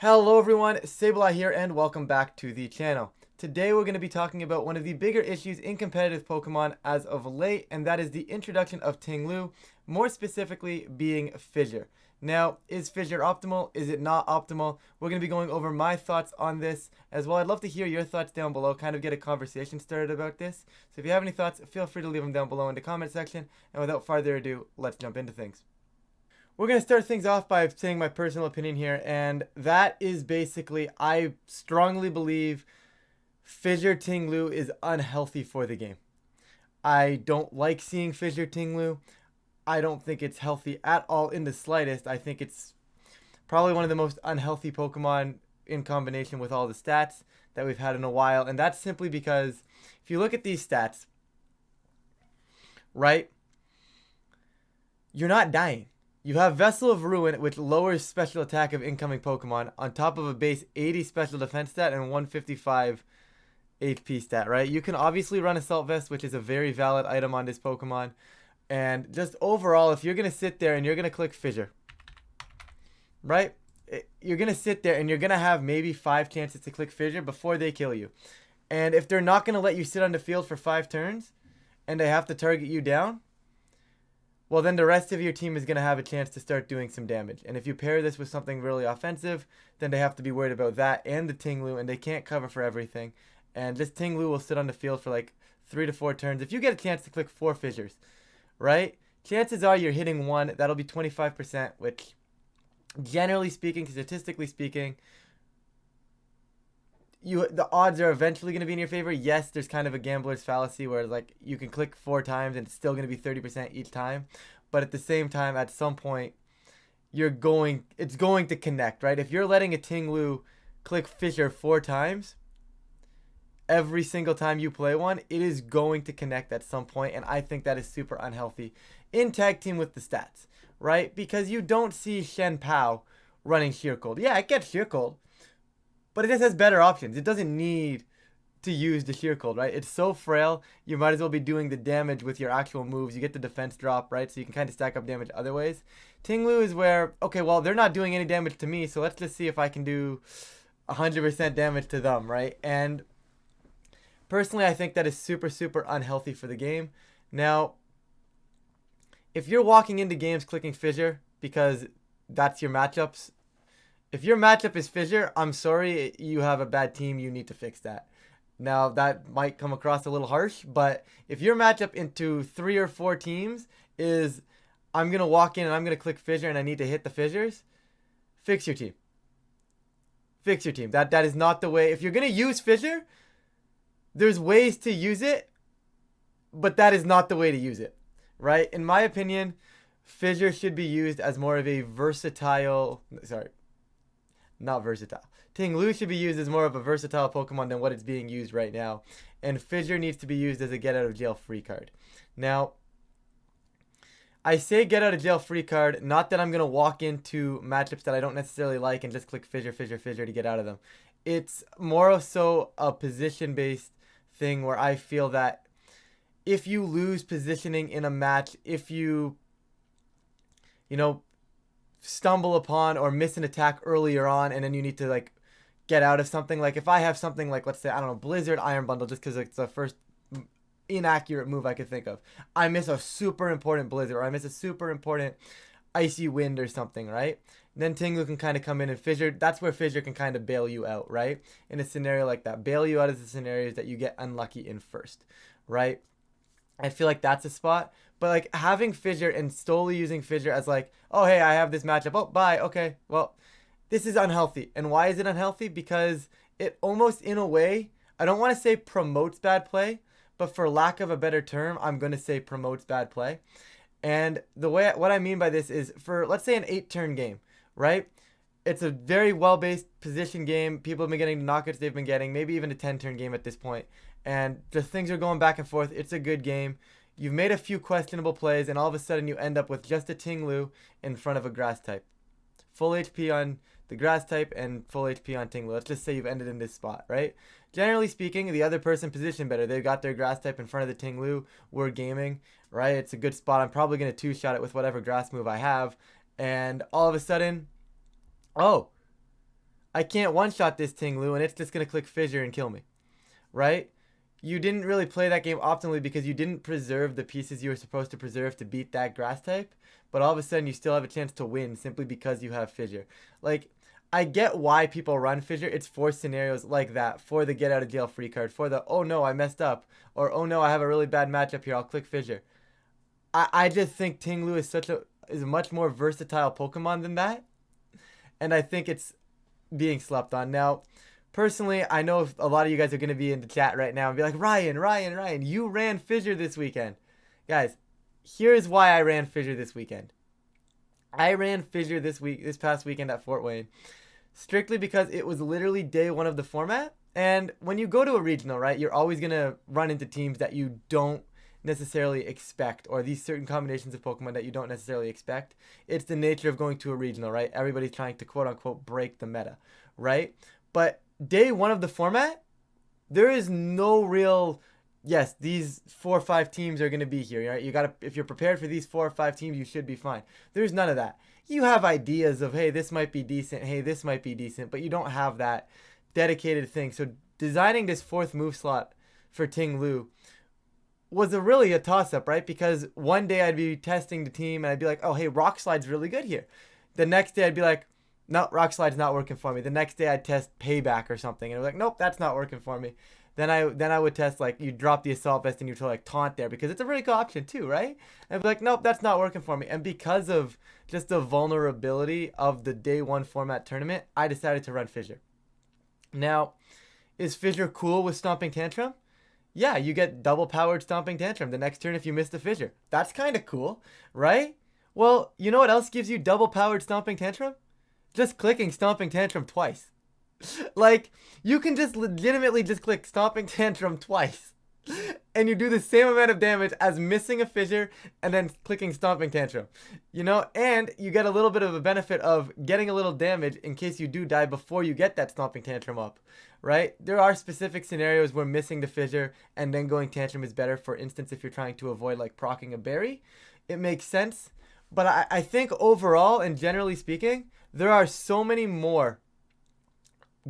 Hello everyone, Sableye here and welcome back to the channel. Today we're going to be talking about one of the bigger issues in competitive Pokemon as of late, and that is the introduction of Ting-lu, more specifically being Fissure. Now, is Fissure optimal? Is it not optimal? We're going to be going over my thoughts on this as well. I'd love to hear your thoughts down below, kind of get a conversation started about this. So if you have any thoughts, feel free to leave them down below in the comment section. And without further ado, let's jump into things. We're going to start things off by saying my personal opinion here, and that is basically, I strongly believe Fissure Ting-lu is unhealthy for the game. I don't like seeing Fissure Ting-lu. I don't think it's healthy at all in the slightest. I think it's probably one of the most unhealthy Pokemon in combination with all the stats that we've had in a while, and that's simply because if you look at these stats, right, you're not dying. You have Vessel of Ruin, which lowers special attack of incoming Pokemon, on top of a base 80 special defense stat and 155 HP stat, right? You can obviously run Assault Vest, which is a very valid item on this Pokemon. And just overall, if you're going to sit there and you're going to click Fissure, right? You're going to sit there and you're going to have maybe 5 chances to click Fissure before they kill you. And if they're not going to let you sit on the field for 5 turns and they have to target you down, well, then the rest of your team is going to have a chance to start doing some damage. And if you pair this with something really offensive, then they have to be worried about that and the Ting-lu, and they can't cover for everything. And this Ting-lu will sit on the field for like 3 to 4 turns. If you get a chance to click 4 Fissures, right, chances are you're hitting 1. That'll be 25%, which generally speaking, statistically speaking, the odds are eventually going to be in your favor. Yes, there's kind of a gambler's fallacy where like you can click 4 times and it's still going to be 30% each time. But at the same time, at some point, it's going to connect, right? If you're letting a Ting-lu click Fissure 4 times, every single time you play one, it is going to connect at some point, and I think that is super unhealthy in tag team with the stats, right? Because you don't see Shen Pao running Sheer Cold. Yeah, it gets Sheer Cold, but it just has better options. It doesn't need to use the Sheer Cold, right? It's so frail, you might as well be doing the damage with your actual moves. You get the defense drop, right? So you can kind of stack up damage other ways. Ting-lu is where, okay, well, they're not doing any damage to me, so let's just see if I can do 100% damage to them, right? And personally, I think that is super, super unhealthy for the game. Now, if you're walking into games clicking Fissure because that's your matchups, if your matchup is Fissure, I'm sorry, you have a bad team. You need to fix that. Now, that might come across a little harsh, but if your matchup into 3 or 4 teams is, I'm going to walk in and I'm going to click Fissure and I need to hit the Fissures, fix your team. Fix your team. That is not the way. If you're going to use Fissure, there's ways to use it, but that is not the way to use it, right? In my opinion, Fissure should be used as more of a versatile, not versatile. Ting-lu should be used as more of a versatile Pokemon than what it's being used right now. And Fissure needs to be used as a get out of jail free card. Now, I say get out of jail free card, not that I'm going to walk into matchups that I don't necessarily like and just click Fissure, Fissure, Fissure to get out of them. It's more of so a position-based thing where I feel that if you lose positioning in a match, if you stumble upon or miss an attack earlier on and then you need to like get out of something, like if I have something like, let's say, I don't know, Blizzard Iron Bundle, just because it's the first inaccurate move I could think of, I miss a super important Blizzard or I miss a super important Icy Wind or something, right? Then Ting-lu can kind of come in and Fissure. That's where Fissure can kind of bail you out, right? In a scenario like that, bail you out is the scenarios that you get unlucky in first, right? I feel like that's a spot. But like having Fissure and solely using Fissure as like, oh, hey, I have this matchup. Oh, bye. Okay. Well, this is unhealthy. And why is it unhealthy? Because it almost in a way, I don't want to say promotes bad play, but for lack of a better term, I'm going to say promotes bad play. And what I mean by this is for, let's say, an 8-turn game, right? It's a very well-based position game. People have been getting the knockouts they've been getting, maybe even a 10-turn game at this point. And just things are going back and forth. It's a good game. You've made a few questionable plays, and all of a sudden you end up with just a Ting-lu in front of a grass type. Full HP on the grass type and full HP on Ting-lu. Let's just say you've ended in this spot, right? Generally speaking, the other person positioned better. They've got their grass type in front of the Ting-lu. We're gaming, right? It's a good spot. I'm probably going to 2-shot it with whatever grass move I have. And all of a sudden, oh, I can't one-shot this Ting-lu, and it's just going to click Fissure and kill me, right? You didn't really play that game optimally because you didn't preserve the pieces you were supposed to preserve to beat that grass type, but all of a sudden you still have a chance to win simply because you have Fissure. Like, I get why people run Fissure. It's for scenarios like that, for the get out of jail free card, for the, oh no, I messed up, or oh no, I have a really bad matchup here, I'll click Fissure. I just think Ting-lu is is a much more versatile Pokemon than that, and I think it's being slept on. Now, personally, I know a lot of you guys are going to be in the chat right now and be like, Ryan, you ran Fissure this weekend. Guys, here's why I ran Fissure this weekend. I ran Fissure this past weekend at Fort Wayne, strictly because it was literally day one of the format. And when you go to a regional, right, you're always going to run into teams that you don't necessarily expect, or these certain combinations of Pokemon that you don't necessarily expect. It's the nature of going to a regional, right? Everybody's trying to quote unquote break the meta, right? But day one of the format, there is no real, yes, these 4 or 5 teams are going to be here, right? You got to, if you're prepared for these 4 or 5 teams, you should be fine. There's none of that. You have ideas of, hey, this might be decent, hey, this might be decent, but you don't have that dedicated thing. So designing this 4th move slot for Ting-lu was really a toss-up, right? Because one day I'd be testing the team and I'd be like, oh, hey, Rock Slide's really good here. The next day I'd be like, no, Rock Slide's not working for me. The next day I'd test Payback or something, and I'd be like, nope, that's not working for me. Then I would test, like, you drop the Assault Vest and you like Taunt there because it's a really good option too, right? And I'd be like, nope, that's not working for me. And because of just the vulnerability of the day one format tournament, I decided to run Fissure. Now, is Fissure cool with Stomping Tantrum? Yeah, you get double powered Stomping Tantrum the next turn if you miss the Fissure. That's kind of cool, right? Well, you know what else gives you double powered Stomping Tantrum? Just clicking Stomping Tantrum twice. Like, you can just legitimately just click Stomping Tantrum twice, and you do the same amount of damage as missing a Fissure and then clicking Stomping Tantrum. You know, and you get a little bit of a benefit of getting a little damage in case you do die before you get that Stomping Tantrum up. Right? There are specific scenarios where missing the Fissure and then going Tantrum is better. For instance, if you're trying to avoid like procking a berry, it makes sense. But I think overall and generally speaking, there are so many more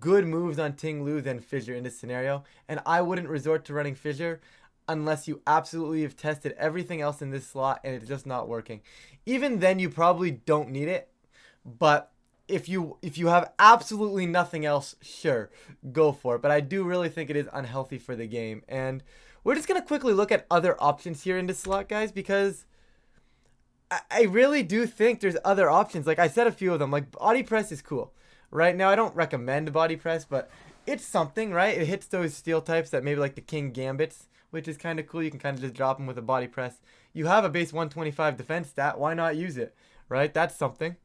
good moves on Ting-lu than Fissure in this scenario. And I wouldn't resort to running Fissure unless you absolutely have tested everything else in this slot and it's just not working. Even then, you probably don't need it. But if you have absolutely nothing else, sure, go for it. But I do really think it is unhealthy for the game. And we're just going to quickly look at other options here in this slot, guys, because I really do think there's other options. Like I said, a few of them, like Body Press is cool. Right now, I don't recommend Body Press, but it's something, right? It hits those steel types that maybe like the King Gambits, which is kind of cool. You can kind of just drop them with a Body Press. You have a base 125 defense stat. Why not use it, right? That's something.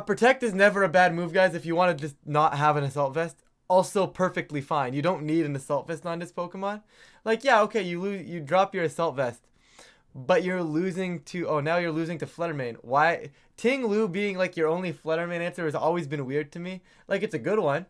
Protect is never a bad move, guys, if you want to just not have an Assault Vest. Also perfectly fine. You don't need an Assault Vest on this Pokemon. Like, yeah, okay, you drop your Assault Vest, but you're losing to, oh, now you're losing to Fluttermane. Why? Ting-lu being like your only Fluttermane answer has always been weird to me. Like, it's a good one,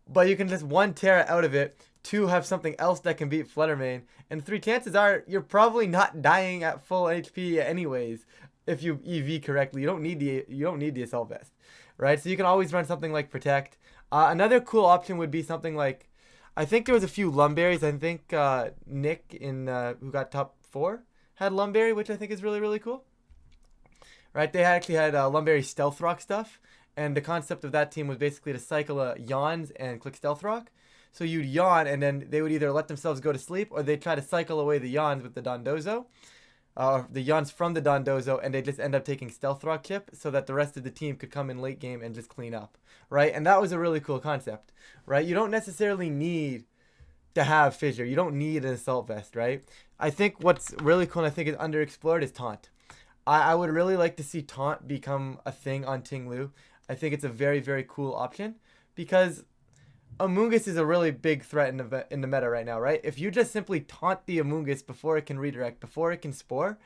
but you can just 1 tear it out of it, 2 have something else that can beat Fluttermane, and 3 chances are you're probably not dying at full HP anyways. If you EV correctly, you don't need the Assault Vest, right? So you can always run something like Protect. Another cool option would be something like, I think there was a few Lumberries. I think Nick who got top 4 had Lumberry, which I think is really, really cool. Right? They actually had Lumberry Stealth Rock stuff, and the concept of that team was basically to cycle Yawns and click Stealth Rock. So you'd yawn, and then they would either let themselves go to sleep, or they'd try to cycle away the Yawns with the Dondozo. The Yawns from the Dondozo, and they just end up taking Stealth Rock Chip so that the rest of the team could come in late game and just clean up, right? And that was a really cool concept, right? You don't necessarily need to have Fissure. You don't need an Assault Vest, right? I think what's really cool and I think is underexplored is Taunt. I would really like to see Taunt become a thing on Ting-lu. I think it's a very, very cool option because Amoonguss is a really big threat in the meta right now, right? If you just simply taunt the Amoonguss before it can redirect, before it can spore,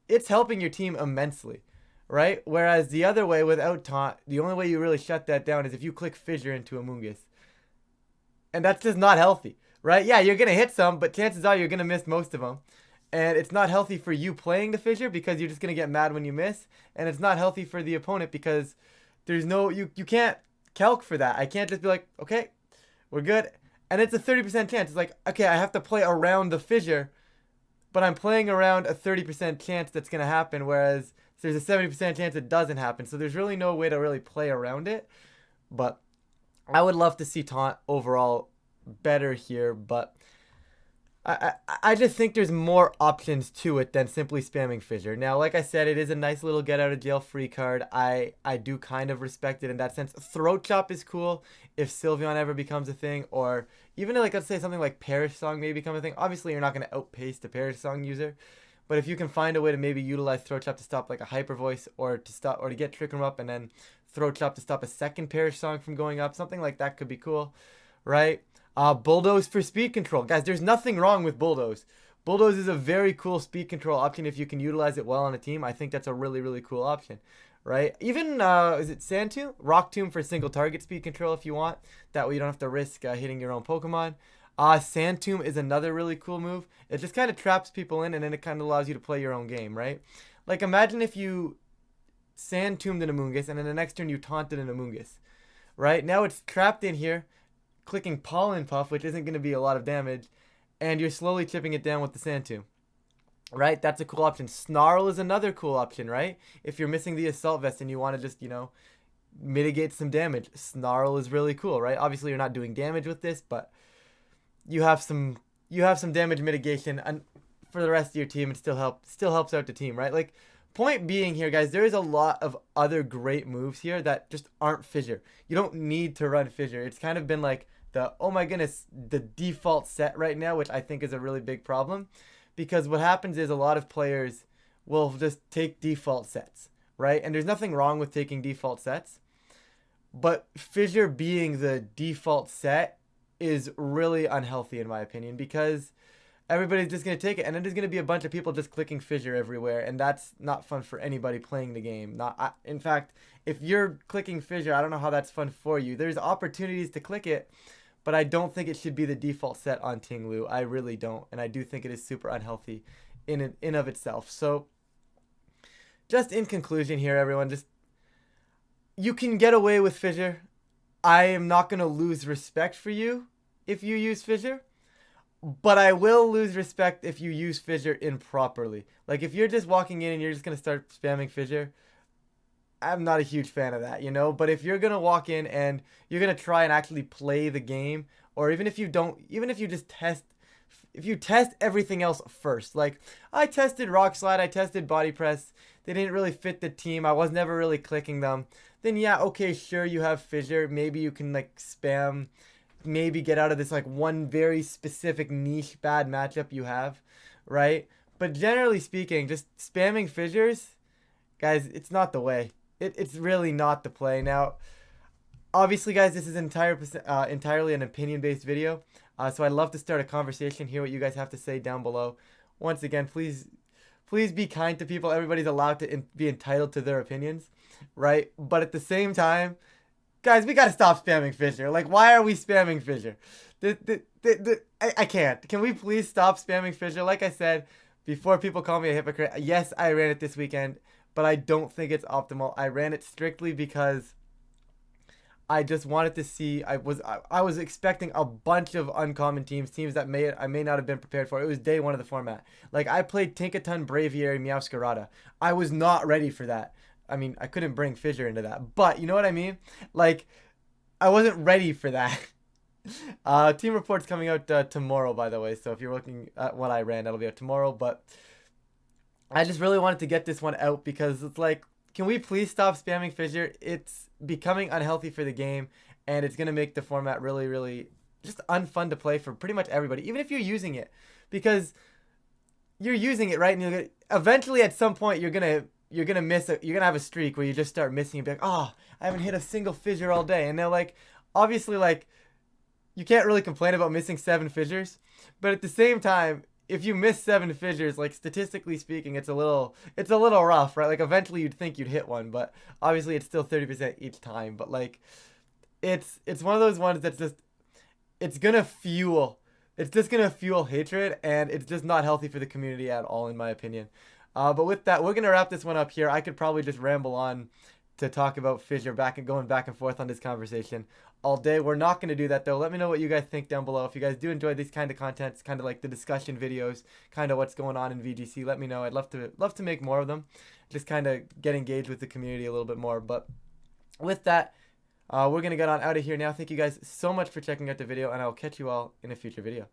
it's helping your team immensely, right? Whereas the other way, without taunt, the only way you really shut that down is if you click Fissure into Amoonguss. And that's just not healthy, right? Yeah, you're going to hit some, but chances are you're going to miss most of them. And it's not healthy for you playing the Fissure because you're just going to get mad when you miss. And it's not healthy for the opponent because there's no, you can't calc for that. I can't just be like, okay, we're good. And it's a 30% chance. It's like, okay, I have to play around the Fissure, but I'm playing around a 30% chance that's going to happen, whereas there's a 70% chance it doesn't happen. So there's really no way to really play around it. But I would love to see Taunt overall better here, but I just think there's more options to it than simply spamming Fissure. Now, like I said, it is a nice little get out of jail free card. I do kind of respect it in that sense. Throat Chop is cool if Sylveon ever becomes a thing, or even like, let's say something like Perish Song may become a thing. Obviously, you're not going to outpace the Perish Song user, but if you can find a way to maybe utilize Throat Chop to stop like a Hyper Voice, or to get Trick Room up and then Throat Chop to stop a second Perish Song from going up, something like that could be cool, right? Bulldoze for speed control. Guys, there's nothing wrong with Bulldoze. Bulldoze is a very cool speed control option if you can utilize it well on a team. I think that's a really, really cool option, right? Even, is it Sand Tomb? Rock Tomb for single target speed control if you want. That way you don't have to risk hitting your own Pokemon. Sand Tomb is another really cool move. It just kind of traps people in, and then it kind of allows you to play your own game, right? Like, imagine if you Sand Tombed an Amoonguss, and then the next turn you taunted an Amoonguss, right? Now it's trapped in here, clicking Pollen Puff, which isn't going to be a lot of damage, and you're slowly chipping it down with the Sand Tomb, right? That's a cool option. Snarl is another cool option, right? If you're missing the Assault Vest and you want to just, mitigate some damage, Snarl is really cool, right? Obviously, you're not doing damage with this, but you have some damage mitigation and for the rest of your team. It still helps out the team, right? Like, point being here, guys, there is a lot of other great moves here that just aren't Fissure. You don't need to run Fissure. It's kind of been like oh my goodness, the default set right now, which I think is a really big problem, because what happens is a lot of players will just take default sets, right? And there's nothing wrong with taking default sets, but Fissure being the default set is really unhealthy in my opinion, because everybody's just going to take it, and then there's going to be a bunch of people just clicking Fissure everywhere, and that's not fun for anybody playing the game. In fact, if you're clicking Fissure, I don't know how that's fun for you. There's opportunities to click it, but I don't think it should be the default set on Ting-lu. I really don't, and I do think it is super unhealthy in of itself. So, just in conclusion here, everyone, you can get away with Fissure. I am not going to lose respect for you if you use Fissure, but I will lose respect if you use Fissure improperly. Like, if you're just walking in and you're just going to start spamming Fissure, I'm not a huge fan of that, But if you're going to walk in and you're going to try and actually play the game, or even if you test everything else first. Like, I tested Rock Slide, I tested Body Press, they didn't really fit the team, I was never really clicking them. Then yeah, okay, sure, you have Fissure, maybe you can like spam, maybe get out of this like one very specific niche bad matchup you have, right? But generally speaking, just spamming Fissures, guys, it's not the way. It's really not the play. Now, obviously, guys, this is entirely an opinion-based video, so I'd love to start a conversation, hear what you guys have to say down below. Once again, please be kind to people. Everybody's allowed to be entitled to their opinions, right? But at the same time, guys, we gotta stop spamming Fissure. Like, why are we spamming Fissure? I can't. Can we please stop spamming Fissure? Like I said, before people call me a hypocrite, yes, I ran it this weekend, but I don't think it's optimal. I ran it strictly because I just wanted to see. I was expecting a bunch of uncommon teams that I may not have been prepared for. It was day one of the format. Like, I played Tinkaton, Braviary, Meowscarada. I was not ready for that. I mean, I couldn't bring Fissure into that, but you know what I mean? Like, I wasn't ready for that. Team report's coming out tomorrow, by the way, so if you're looking at what I ran, that'll be out tomorrow. But I just really wanted to get this one out because it's like, can we please stop spamming Fissure? It's becoming unhealthy for the game, and it's going to make the format really, really just unfun to play for pretty much everybody, even if you're using it, because you're using it, right? And eventually at some point you're going to miss it. You're going to have a streak where you just start missing and be like, oh, I haven't hit a single Fissure all day. And they're like, obviously, like, you can't really complain about missing 7 Fissures, but at the same time, if you miss 7 Fissures, like, statistically speaking, it's a little rough, right? Like, eventually you'd think you'd hit one, but obviously it's still 30% each time. But like, it's one of those ones that's just, it's gonna fuel It's just gonna fuel hatred, and it's just not healthy for the community at all, in my opinion. But with that, we're gonna wrap this one up here. I could probably just ramble on to talk about Fissure, going back and forth on this conversation all day. We're not gonna do that though. Let me know what you guys think down below. If you guys do enjoy these kind of contents, kind of like the discussion videos, kind of what's going on in VGC, let me know. I'd love to make more of them. Just kind of get engaged with the community a little bit more. But with that, we're gonna get on out of here now. Thank you guys so much for checking out the video, and I'll catch you all in a future video.